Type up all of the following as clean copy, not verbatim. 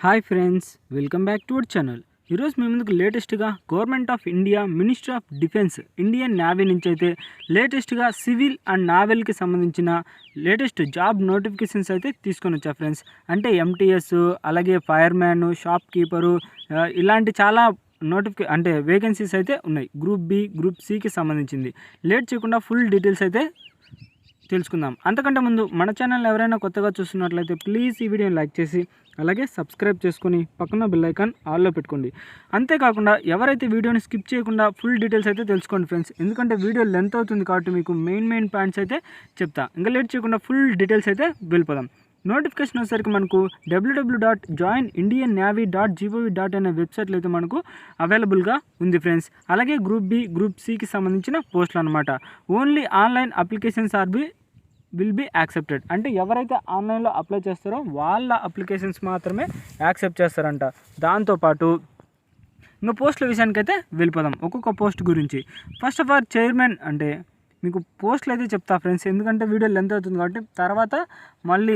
Hi friends, welcome back to our channel. ఈరోజు మీ ముందుకు లేటెస్ట్గా government of India ministry of defence Indian navy నుంచి అయితే లేటెస్ట్గా సివిల్ అండ్ నావెల్కి సంబంధించిన లేటెస్ట్ జాబ్ నోటిఫికేషన్స్ అయితే తీసుకొని వచ్చా ఫ్రెండ్స్. అంటే ఎంటీఎస్, అలాగే ఫైర్మ్యాన్, షాప్ కీపరు, ఇలాంటి చాలా వేకెన్సీస్ అయితే ఉన్నాయి. గ్రూప్ బి, గ్రూప్ సికి సంబంధించింది. లేట్ చేయకుండా ఫుల్ డీటెయిల్స్ అయితే తెలుసుకుందాం. అంతకంటే ముందు మన ఛానల్ ఎవరైనా కొత్తగా చూస్తున్నట్లయితే ప్లీజ్ ఈ వీడియోని లైక్ చేసి అలాగే సబ్స్క్రైబ్ చేసుకొని పక్కన బెల్ ఐకాన్ ఆల్లో పెట్టుకోండి. అంతేకాకుండా ఎవరైతే వీడియోని స్కిప్ చేయకుండా ఫుల్ డీటెయిల్స్ అయితే తెలుసుకోండి ఫ్రెండ్స్. ఎందుకంటే వీడియో లెంత్ అవుతుంది కాబట్టి మీకు మెయిన్ పాయింట్స్ అయితే చెప్తా. ఇంకా లేట్ చేయకుండా ఫుల్ డీటెయిల్స్ అయితే వెళ్ళిపోదాం. నోటిఫికేషన్ వచ్చేసరికి మనకు www.joinIndianNavy.gov.in అనే వెబ్సైట్లో అయితే మనకు అవైలబుల్గా ఉంది ఫ్రెండ్స్. అలాగే గ్రూప్ బి, గ్రూప్ సికి సంబంధించిన పోస్టులు అనమాట. Only online applications will be accepted. అంటే ఎవరైతే ఆన్లైన్లో అప్లై చేస్తారో వాళ్ళ అప్లికేషన్స్ మాత్రమే యాక్సెప్ట్ చేస్తారంట. దాంతోపాటు ఇంకా పోస్టుల విషయానికి అయితే వెళ్ళిపోదాం. ఒక్కొక్క పోస్ట్ గురించి. ఫస్ట్ ఆఫ్ ఆల్ చైర్మన్, అంటే మీకు పోస్టులు అయితే చెప్తా ఫ్రెండ్స్, ఎందుకంటే వీడియో లెంత్ అవుతుంది కాబట్టి తర్వాత మళ్ళీ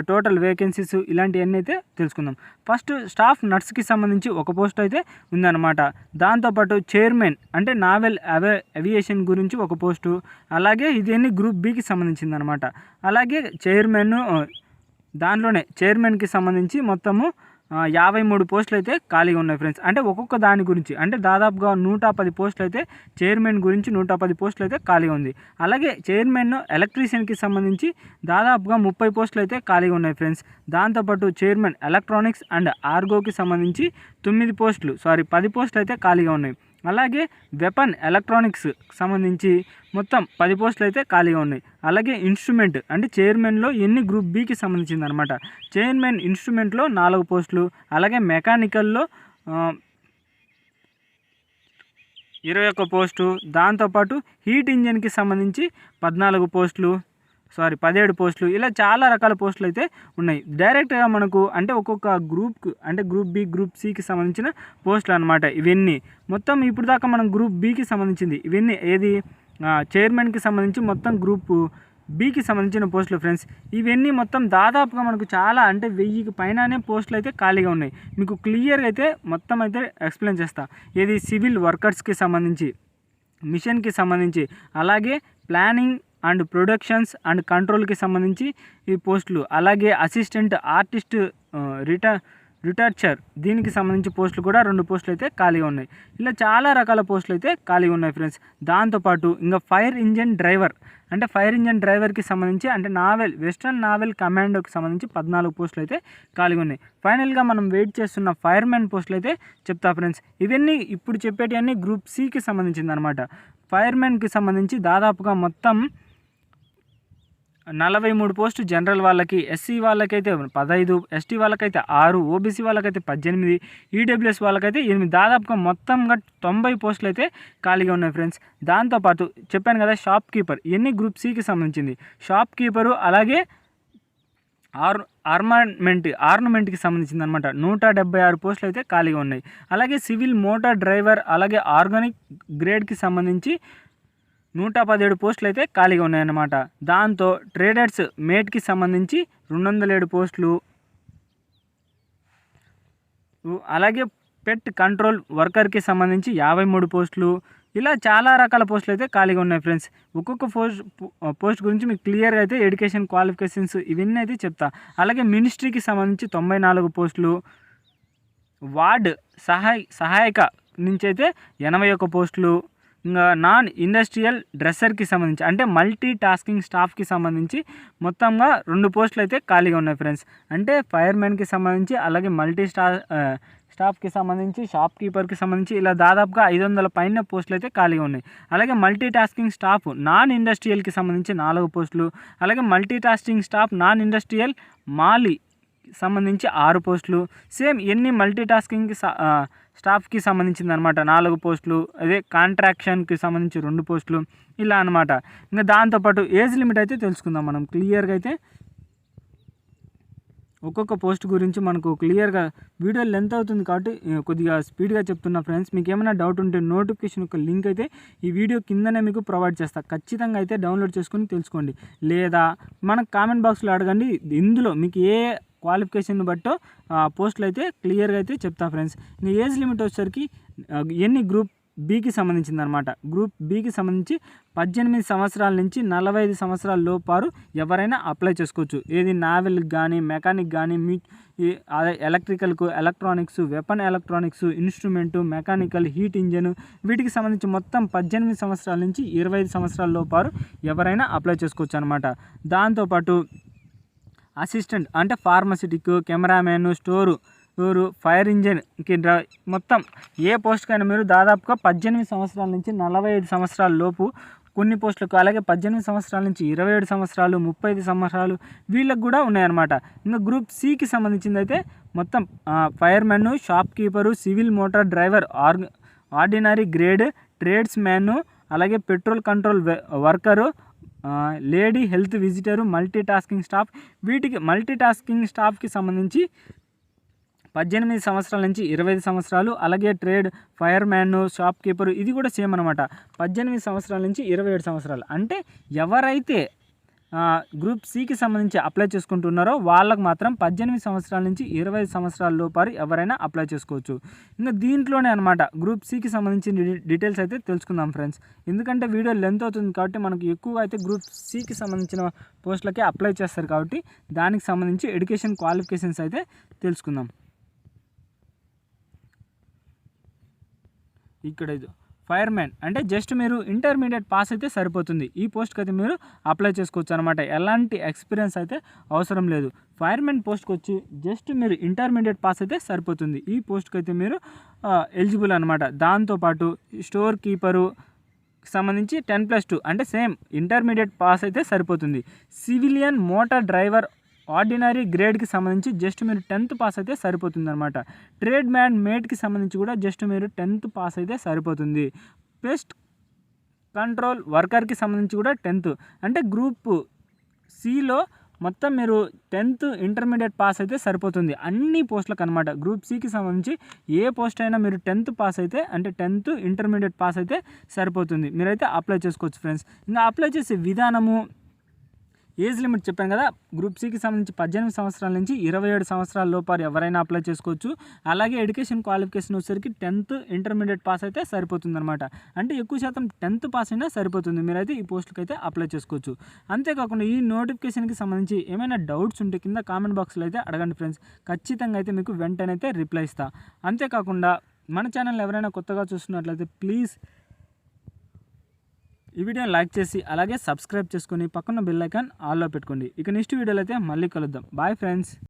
టోటల్ వేకెన్సీస్ ఇలాంటివన్నీ అయితే తెలుసుకుందాం. ఫస్ట్ స్టాఫ్ నర్స్కి సంబంధించి ఒక పోస్ట్ అయితే ఉందన్నమాట. దాంతోపాటు చైర్మన్ అంటే నావెల్ ఏవియేషన్ గురించి ఒక పోస్టు, అలాగే ఇదన్నీ గ్రూప్ బికి సంబంధించింది అనమాట. అలాగే దాంట్లోనే చైర్మన్కి సంబంధించి మొత్తము 53 పోస్టులు అయితే ఖాళీగా ఉన్నాయి ఫ్రెండ్స్. అంటే ఒక్కొక్క దాని గురించి అంటే దాదాపుగా 110 పోస్టులు అయితే చైర్మన్ గురించి 110 పోస్టులు అయితే ఖాళీగా ఉంది. అలాగే చైర్మన్ ఎలక్ట్రీషియన్కి సంబంధించి దాదాపుగా 30 పోస్టులు అయితే ఖాళీగా ఉన్నాయి ఫ్రెండ్స్. దాంతోపాటు చైర్మన్ ఎలక్ట్రానిక్స్ అండ్ ఆర్గోకి సంబంధించి 10 పోస్టులు అయితే ఖాళీగా ఉన్నాయి. అలాగే వెపన్ ఎలక్ట్రానిక్స్ సంబంధించి మొత్తం 10 పోస్టులు అయితే ఖాళీగా ఉన్నాయి. అలాగే ఇన్స్ట్రుమెంట్ అంటే చైర్మన్లో ఎన్ని గ్రూప్ బికి సంబంధించింది అనమాట. చైర్మన్ ఇన్స్ట్రుమెంట్లో 4 పోస్టులు, అలాగే మెకానికల్లో 21 పోస్టు, దాంతోపాటు హీట్ ఇంజన్కి సంబంధించి 17 పోస్టులు, ఇలా చాలా రకాల పోస్టులు అయితే ఉన్నాయి. డైరెక్ట్గా మనకు అంటే ఒక్కొక్క గ్రూప్కి అంటే గ్రూప్ బి, గ్రూప్ సికి సంబంధించిన పోస్టులు అనమాట ఇవన్నీ. మొత్తం ఇప్పుడు దాకా మనం గ్రూప్ బికి సంబంధించింది ఇవన్నీ చైర్మన్కి సంబంధించి మొత్తం గ్రూప్ బికి సంబంధించిన పోస్టులు ఫ్రెండ్స్. ఇవన్నీ మొత్తం దాదాపుగా మనకు చాలా అంటే 1000కి పైననే పోస్టులు అయితే ఖాళీగా ఉన్నాయి. మీకు క్లియర్గా అయితే మొత్తం అయితే ఎక్స్ప్లెయిన్ చేస్తా. సివిల్ వర్కర్స్కి సంబంధించి, మిషన్కి సంబంధించి, అలాగే ప్లానింగ్ అండ్ ప్రొడక్షన్స్ అండ్ కంట్రోల్కి సంబంధించి ఈ పోస్టులు, అలాగే అసిస్టెంట్ ఆర్టిస్ట్ రిటర్చర్ దీనికి సంబంధించి పోస్టులు కూడా 2 పోస్టులు అయితే ఖాళీగా ఉన్నాయి. ఇలా చాలా రకాల పోస్టులు అయితే ఖాళీగా ఉన్నాయి ఫ్రెండ్స్. దాంతోపాటు ఇంకా ఫైర్ ఇంజన్ డ్రైవర్కి సంబంధించి అంటే వెస్టర్న్ నావెల్ కమాండోకి సంబంధించి 14 పోస్టులు అయితే ఖాళీగా ఉన్నాయి. ఫైనల్గా మనం వెయిట్ చేస్తున్న ఫైర్మెన్ పోస్టులు అయితే చెప్తా ఫ్రెండ్స్. ఇవన్నీ ఇప్పుడు చెప్పేటివన్నీ గ్రూప్ సికి సంబంధించింది అనమాట. ఫైర్మెన్కి సంబంధించి దాదాపుగా మొత్తం 43 పోస్టు జనరల్ వాళ్ళకి, ఎస్సీ వాళ్ళకైతే 15, ఎస్టీ వాళ్ళకైతే 6, ఓబీసీ వాళ్ళకైతే 18, ఈడబ్ల్యూఎస్ వాళ్ళకైతే 8, దాదాపుగా మొత్తంగా 90 పోస్టులు అయితే ఖాళీగా ఉన్నాయి ఫ్రెండ్స్. దాంతోపాటు చెప్పాను కదా షాప్ కీపర్, ఇవన్నీ గ్రూప్ సికి సంబంధించింది. షాప్ కీపరు అలాగే ఆర్నమెంట్కి సంబంధించింది అనమాట. 176 పోస్టులు అయితే ఖాళీగా ఉన్నాయి. అలాగే సివిల్ మోటార్ డ్రైవర్, అలాగే ఆర్గానిక్ గ్రేడ్కి సంబంధించి 117 పోస్టులు అయితే ఖాళీగా ఉన్నాయన్నమాట. దాంతో ట్రేడర్స్ మేట్కి సంబంధించి 207 పోస్టులు, అలాగే పెట్ కంట్రోల్ వర్కర్కి సంబంధించి 53 పోస్టులు, ఇలా చాలా రకాల పోస్టులు అయితే ఖాళీగా ఉన్నాయి ఫ్రెండ్స్. ఒక్కొక్క పోస్ట్ గురించి మీకు క్లియర్గా అయితే ఎడ్యుకేషన్ క్వాలిఫికేషన్స్ ఇవన్నీ అయితే చెప్తా. అలాగే మినిస్ట్రీకి సంబంధించి 94 పోస్టులు, వార్డ్ సహాయక నుంచి అయితే 81 పోస్టులు, ఇంకా నాన్ ఇండస్ట్రియల్ డ్రెస్సర్కి సంబంధించి అంటే మల్టీ టాస్కింగ్ స్టాఫ్కి సంబంధించి మొత్తంగా 2 పోస్టులు అయితే ఖాళీగా ఉన్నాయి ఫ్రెండ్స్. అంటే ఫైర్మెన్కి సంబంధించి, అలాగే స్టాఫ్కి సంబంధించి, షాప్ కీపర్కి సంబంధించి ఇలా దాదాపుగా 500 పైన పోస్టులు అయితే ఖాళీగా ఉన్నాయి. అలాగే మల్టీ టాస్కింగ్ స్టాఫ్ నాన్ ఇండస్ట్రియల్కి సంబంధించి 4 పోస్టులు, అలాగే multi tasking staff non industrial మాలి సంబంధించి 6 పోస్టులు, సేమ్ ఎన్ని మల్టీ టాస్కింగ్ స్టాఫ్కి సంబంధించింది అనమాట 4 పోస్టులు, అదే కాంట్రాక్షన్కి సంబంధించి 2 పోస్టులు, ఇలా అనమాట. ఇంకా దాంతోపాటు ఏజ్ లిమిట్ అయితే తెలుసుకుందాం మనం క్లియర్గా అయితే. ఒక్కొక్క పోస్ట్ గురించి మనకు క్లియర్గా వీడియో లెంత్ అవుతుంది కాబట్టి కొద్దిగా స్పీడ్గా చెప్తున్నా ఫ్రెండ్స్. మీకు ఏమైనా డౌట్ ఉంటే నోటిఫికేషన్ యొక్క లింక్ అయితే ఈ వీడియో కిందనే మీకు ప్రొవైడ్ చేస్తా. ఖచ్చితంగా అయితే డౌన్లోడ్ చేసుకొని తెలుసుకోండి, లేదా మనకు కామెంట్ బాక్స్లో అడగండి. ఇందులో మీకు ఏ క్వాలిఫికేషన్ బట్టో పోస్టులు అయితే క్లియర్గా అయితే చెప్తా ఫ్రెండ్స్. ఇంకా ఏజ్ లిమిట్ వచ్చేసరికి ఎన్ని గ్రూప్ బికి సంబంధించింది అనమాట. గ్రూప్ బికి సంబంధించి 18 సంవత్సరాల నుంచి 45 సంవత్సరాల లోపారు ఎవరైనా అప్లై చేసుకోవచ్చు. ఏది నావెల్కి కానీ, మెకానిక్ కానీ, అదే ఎలక్ట్రికల్కు, electronics, weapon electronics, instrument, mechanical, heat engine వీటికి సంబంధించి మొత్తం 18 సంవత్సరాల నుంచి 25 సంవత్సరాల లోపారు ఎవరైనా అప్లై చేసుకోవచ్చు అనమాట. దాంతోపాటు అసిస్టెంట్ అంటే ఫార్మసిటిక్, కెమెరామెన్, స్టోరు, ఫైర్ ఇంజిన్కి మొత్తం ఏ పోస్ట్కైనా మీరు దాదాపుగా 18 సంవత్సరాల నుంచి 45 సంవత్సరాల లోపు కొన్ని పోస్టులకు, అలాగే 18 సంవత్సరాల నుంచి 27 సంవత్సరాలు, 35 సంవత్సరాలు వీళ్ళకి కూడా ఉన్నాయన్నమాట. ఇంకా గ్రూప్ సికి సంబంధించింది అయితే మొత్తం firemen, shop keeper, civil motor driver, ordinary grade, tradesman, అలాగే petrol control worker, lady health visitor, multi tasking staff. వీటికి మల్టీ టాస్కింగ్ స్టాఫ్కి సంబంధించి 18 సంవత్సరాల నుంచి 25 సంవత్సరాలు, అలాగే trade fire man, shop keeper ఇది కూడా సేమ్ అనమాట. 18 సంవత్సరాల నుంచి 27 సంవత్సరాలు. అంటే ఎవరైతే గ్రూప్ సికి సంబంధించి అప్లై చేసుకుంటున్నారో వాళ్ళకు మాత్రం 18 సంవత్సరాల నుంచి 25 సంవత్సరాల లోపారు ఎవరైనా అప్లై చేసుకోవచ్చు. ఇంకా దీంట్లోనే అనమాట గ్రూప్ సికి సంబంధించిన డీటెయిల్స్ అయితే తెలుసుకుందాం ఫ్రెండ్స్. ఎందుకంటే వీడియో లెంత్ అవుతుంది కాబట్టి మనకు ఎక్కువగా అయితే గ్రూప్ సికి సంబంధించిన పోస్టులకే అప్లై చేస్తారు కాబట్టి దానికి సంబంధించి ఎడ్యుకేషన్ క్వాలిఫికేషన్స్ అయితే తెలుసుకుందాం. ఇక్కడ ఫైర్మ్యాన్ అంటే జస్ట్ మీరు ఇంటర్మీడియట్ పాస్ అయితే సరిపోతుంది. ఈ పోస్ట్కి అయితే మీరు అప్లై చేసుకోవచ్చు అనమాట. ఎలాంటి ఎక్స్పీరియన్స్ అయితే అవసరం లేదు. ఫైర్మ్యాన్ పోస్ట్కి వచ్చి జస్ట్ మీరు ఇంటర్మీడియట్ పాస్ అయితే సరిపోతుంది. ఈ పోస్ట్కి అయితే మీరు ఎలిజిబుల్ అనమాట. దాంతోపాటు స్టోర్ కీపరు సంబంధించి 10+2 అంటే సేమ్ ఇంటర్మీడియట్ పాస్ అయితే సరిపోతుంది. సివిలియన్ మోటార్ డ్రైవర్ ఆర్డినరీ గ్రేడ్కి సంబంధించి జస్ట్ మీరు 10th పాస్ అయితే సరిపోతుంది అనమాట. ట్రేడ్ మ్యాన్ మేట్కి సంబంధించి కూడా జస్ట్ మీరు 10th పాస్ అయితే సరిపోతుంది. పెస్ట్ కంట్రోల్ వర్కర్కి సంబంధించి కూడా 10th అంటే గ్రూప్ సిలో మొత్తం మీరు 10th ఇంటర్మీడియట్ పాస్ అయితే సరిపోతుంది అన్ని పోస్టులకు అనమాట. గ్రూప్ సికి సంబంధించి ఏ పోస్ట్ అయినా మీరు 10th పాస్ అయితే అంటే 10th ఇంటర్మీడియట్ పాస్ అయితే సరిపోతుంది. మీరైతే అప్లై చేసుకోవచ్చు ఫ్రెండ్స్. ఇంకా అప్లై చేసే విధానము, ఏజ్ లిమిట్ చెప్పాను కదా, గ్రూప్ సికి సంబంధించి 18 సంవత్సరాల నుంచి 27 సంవత్సరాల లోపారు ఎవరైనా అప్లై చేసుకోవచ్చు. అలాగే ఎడ్యుకేషన్ క్వాలిఫికేషన్ వచ్చేసరికి 10th ఇంటర్మీడియట్ పాస్ అయితే సరిపోతుంది అనమాట. అంటే ఎక్కువ శాతం 10th పాస్ అయినా సరిపోతుంది. మీరైతే ఈ పోస్టులకి అయితే అప్లై చేసుకోవచ్చు. అంతేకాకుండా ఈ నోటిఫికేషన్కి సంబంధించి ఏమైనా డౌట్స్ ఉంటే కింద కామెంట్ బాక్స్లో అయితే అడగండి ఫ్రెండ్స్. ఖచ్చితంగా అయితే మీకు వెంటనే అయితే రిప్లై ఇస్తా. అంతేకాకుండా మన ఛానల్ ఎవరైనా కొత్తగా చూస్తున్నట్లయితే ప్లీజ్ ఈ వీడియోని లైక్ చేసి అలాగే సబ్స్క్రైబ్ చేసుకొని పక్కన బెల్ ఐకాన్ ఆల్లో పెట్టుకోండి. ఇక నెక్స్ట్ వీడియోలో అయితే మళ్ళీ కలుద్దాం. Bye friends.